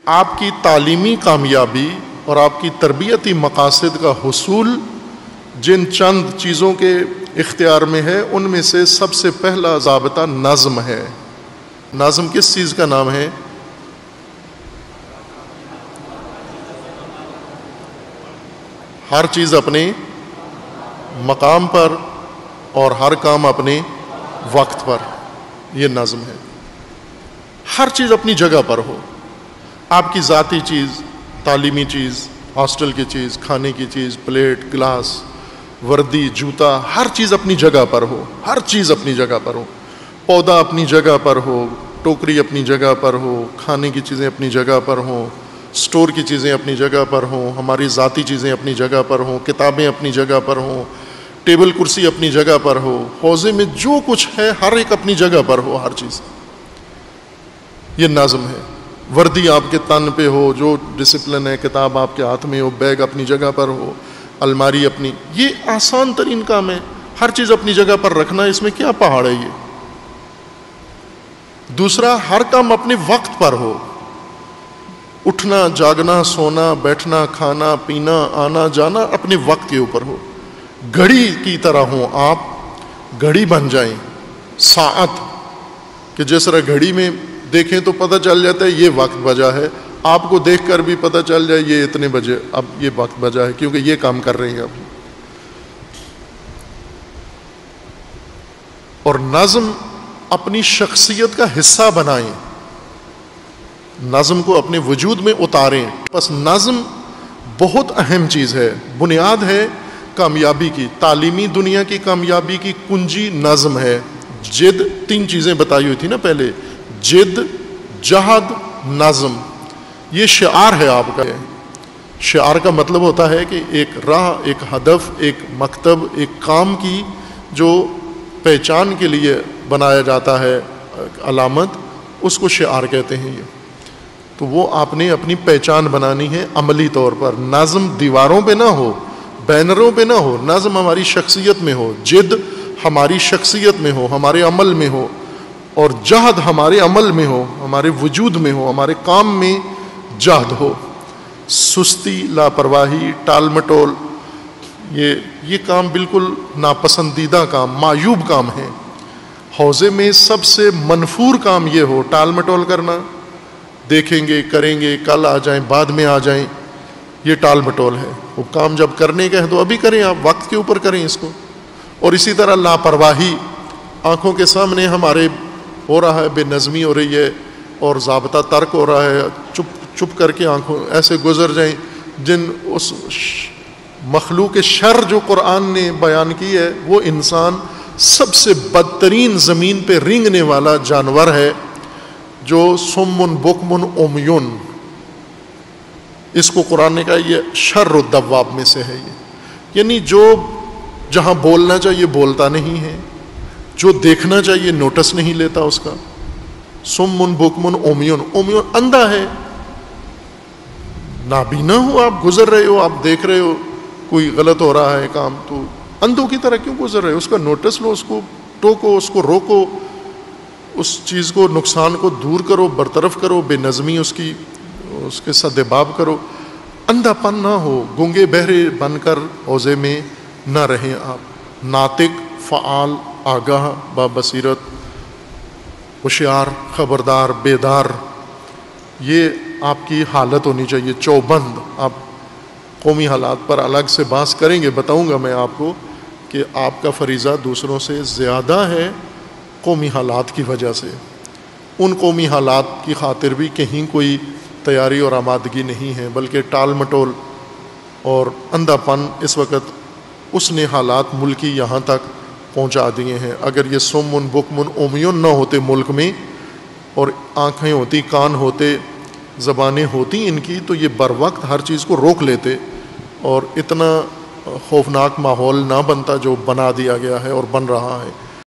آپ کی تعلیمی کامیابی اور آپ کی تربیتی مقاصد کا حصول جن چند چیزوں کے اختیار میں ہے، ان میں سے سب سے پہلا ضابطہ نظم ہے۔ نظم کس چیز کا نام ہے؟ ہر چیز اپنے مقام پر اور ہر کام اپنے وقت پر، یہ نظم ہے۔ ہر چیز اپنی جگہ پر ہو، آپ کی ذاتی چیز، تعلیمی چیز، ہاسٹل کی چیز، کھانے کی چیز، پلیٹ، گلاس، وردی، جوتا، ہر چیز اپنی جگہ پر ہو، ہر چیز اپنی جگہ پر ہو، پودا اپنی جگہ پر ہو، ٹوکری اپنی جگہ پر ہو، کھانے کی چیزیں اپنی جگہ پر ہوں، سٹور کی چیزیں اپنی جگہ پر ہوں، ہماری ذاتی چیزیں اپنی جگہ پر ہوں، کتابیں اپنی جگہ پر ہوں، ٹیبل کرسی اپنی جگہ پر ہو، حوضے میں جو کچھ ہے ہر ایک اپنی جگہ پر ہو، ہر چیز، یہ نظم ہے۔ وردی آپ کے تن پہ ہو، جو ڈسپلن ہے، کتاب آپ کے ہاتھ میں ہو، بیگ اپنی جگہ پر ہو، الماری اپنی، یہ آسان ترین کام ہے، ہر چیز اپنی جگہ پر رکھنا، اس میں کیا پہاڑ ہے یہ۔ دوسرا، ہر کام اپنے وقت پر ہو، اٹھنا، جاگنا، سونا، بیٹھنا، کھانا، پینا، آنا جانا اپنے وقت کے اوپر ہو۔ گھڑی کی طرح ہوں آپ، گھڑی بن جائیں، ساعت، کہ جس طرح گھڑی میں دیکھیں تو پتہ چل جاتا ہے یہ وقت بجا ہے، آپ کو دیکھ کر بھی پتہ چل جائے یہ اتنے بجے اب یہ وقت بجا ہے، کیونکہ یہ کام کر رہے ہیں اب۔ اور نظم اپنی شخصیت کا حصہ بنائیں، نظم کو اپنے وجود میں اتاریں۔ بس نظم بہت اہم چیز ہے، بنیاد ہے کامیابی کی، تعلیمی دنیا کی کامیابی کی کنجی نظم ہے۔ جد، تین چیزیں بتائی ہوئی تھی نا پہلے، جد، جہد، نظم، یہ شعار ہے آپ کا۔ شعار کا مطلب ہوتا ہے کہ ایک راہ، ایک ہدف، ایک مکتب، ایک کام کی جو پہچان کے لیے بنایا جاتا ہے علامت، اس کو شعار کہتے ہیں۔ یہ تو وہ آپ نے اپنی پہچان بنانی ہے عملی طور پر۔ نظم دیواروں پہ نہ ہو، بینروں پہ نہ ہو، نظم ہماری شخصیت میں ہو، جد ہماری شخصیت میں ہو، ہمارے عمل میں ہو، اور جہد ہمارے عمل میں ہو، ہمارے وجود میں ہو، ہمارے کام میں جہد ہو۔ سستی، لاپرواہی، ٹال مٹول، یہ کام بالکل ناپسندیدہ کام، معیوب کام ہے۔ حوضے میں سب سے منفور کام یہ ہو، ٹال مٹول کرنا، دیکھیں گے، کریں گے، کل آ جائیں، بعد میں آ جائیں، یہ ٹال مٹول ہے۔ وہ کام جب کرنے کا ہے تو ابھی کریں، آپ وقت کے اوپر کریں اس کو۔ اور اسی طرح لاپرواہی، آنکھوں کے سامنے ہمارے ہو رہا ہے، بے نظمی ہو رہی ہے اور ضابطہ ترک ہو رہا ہے، چپ کر کے آنکھوں ایسے گزر جائیں، جن اس مخلوق شر جو قرآن نے بیان کی ہے، وہ انسان سب سے بدترین زمین پہ رینگنے والا جانور ہے، جو سمن بکمن امیون، اس کو قرآن نے کہا یہ شر الدواب میں سے ہے۔ یہ یعنی جو جہاں بولنا چاہیے بولتا نہیں ہے، جو دیکھنا چاہیے نوٹس نہیں لیتا اس کا۔ سمن بکمن امیون، امیون اندھا ہے، نابینا ہو، آپ گزر رہے ہو، آپ دیکھ رہے ہو کوئی غلط ہو رہا ہے کام، تو اندھوں کی طرح کیوں گزر رہے ہو؟ اس کا نوٹس لو، اس کو ٹوکو، اس کو روکو، اس چیز کو، نقصان کو دور کرو، برطرف کرو، بے نظمی اس کے سدباب کرو۔ اندھا پن نہ ہو، گونگے بہرے بن کر حوضے میں نہ رہیں آپ۔ ناطق، فعال، آگاہ، بابصیرت، ہوشیار، خبردار، بیدار، یہ آپ کی حالت ہونی چاہیے۔ چوبند، آپ قومی حالات پر الگ سے بحث کریں گے، بتاؤں گا میں آپ کو کہ آپ کا فریضہ دوسروں سے زیادہ ہے قومی حالات کی وجہ سے۔ ان قومی حالات کی خاطر بھی کہیں کوئی تیاری اور آمادگی نہیں ہے، بلکہ ٹال مٹول اور اندھا پن اس وقت اس نے حالات ملکی یہاں تک پہنچا دیے ہیں۔ اگر یہ سمن بکمن امیون نہ ہوتے ملک میں، اور آنکھیں ہوتی، کان ہوتے، زبانیں ہوتی ان کی، تو یہ بر وقت ہر چیز کو روک لیتے اور اتنا خوفناک ماحول نہ بنتا جو بنا دیا گیا ہے اور بن رہا ہے۔